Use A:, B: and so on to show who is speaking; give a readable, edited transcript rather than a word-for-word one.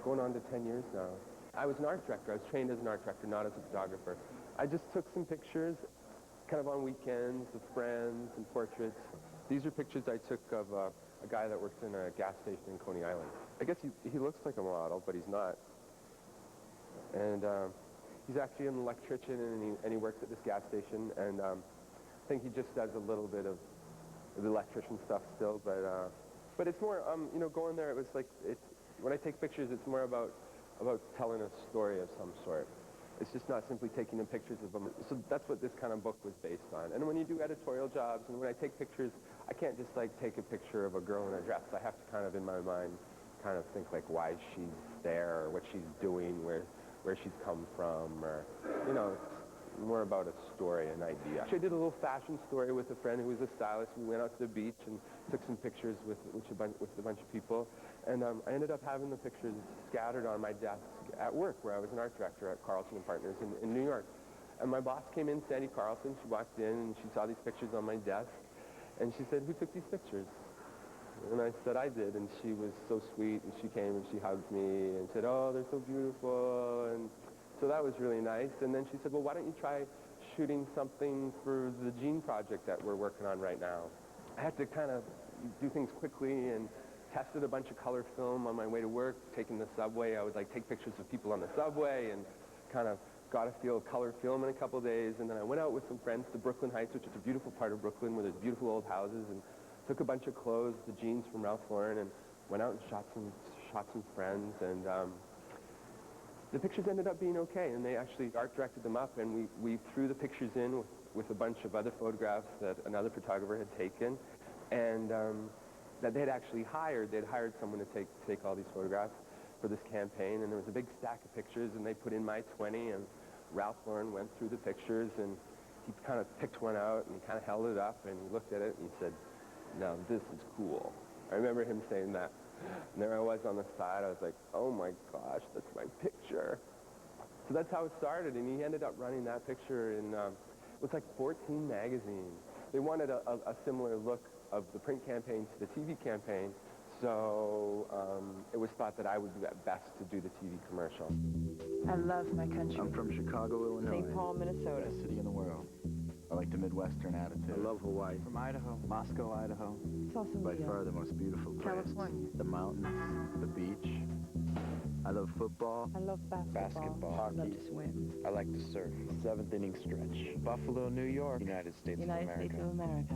A: going on to 10 years now. I was an art director. I was trained as an art director, not as a photographer. I just took some pictures kind of on weekends of friends and portraits. These are pictures I took of a guy that works in a gas station in Coney Island. I guess he looks like a model, but he's not. And he's actually an electrician, and he works at this gas station, and I think he just does a little bit of the electrician stuff still, but it's more, you know, going there, it was like, when I take pictures, it's more about telling a story of some sort. It's just not simply taking in pictures of them. So that's what this kind of book was based on. And when you do editorial jobs, and when I take pictures, I can't just like take a picture of a girl in a dress. I have to kind of, in my mind, kind of think like why she's there, or what she's doing, where she's come from, or, you know, it's more about a story, an idea. Actually, I did a little fashion story with a friend who was a stylist. We went out to the beach and took some pictures with a bunch of people. And I ended up having the pictures scattered on my desk at work, where I was an art director at Carlson & Partners in New York. And my boss came in, Sandy Carlson. She walked in, and she saw these pictures on my desk. And she said, "Who took these pictures?" And I said, "I did." And she was so sweet, and she came and she hugged me and said, "Oh, they're so beautiful." And so that was really nice. And then she said, "Well, why don't you try shooting something for the Gene project that we're working on right now?" I had to kind of do things quickly, and tested a bunch of color film on my way to work, taking the subway. I would like take pictures of people on the subway, and kind of got a feel of color film in a couple of days. And then I went out with some friends to Brooklyn Heights, which is a beautiful part of Brooklyn where there's beautiful old houses, and took a bunch of clothes, the jeans from Ralph Lauren, and went out and shot some friends. And the pictures ended up being okay, and they actually art directed them up, and we threw the pictures in with a bunch of other photographs that another photographer had taken, and that they'd actually hired. They'd hired someone to take all these photographs for this campaign, and there was a big stack of pictures, and they put in my 20, and Ralph Lauren went through the pictures, and he kind of picked one out, and he kind of held it up, and he looked at it, and he said, "Now this is cool." I remember him saying that. And there I was on the side. I was like, "Oh my gosh, that's my picture." So that's how it started, and he ended up running that picture in, it was like 14 magazines. They wanted a similar look of the print campaign to the TV campaign, so it was thought that I would do that best to do the TV commercial.
B: I love my country.
C: I'm from Chicago, Illinois.
B: St. Paul, Minnesota.
C: Best city in the world. I like the Midwestern attitude. I love Hawaii.
D: From Idaho, Moscow, Idaho.
B: It's also
C: By far the most beautiful place.
B: California.
C: The mountains, the beach. I love football.
B: I love basketball.
D: Hockey.
B: I love to swim.
D: I like to surf. Seventh inning stretch. Buffalo, New York. United States of America.
B: United States of America.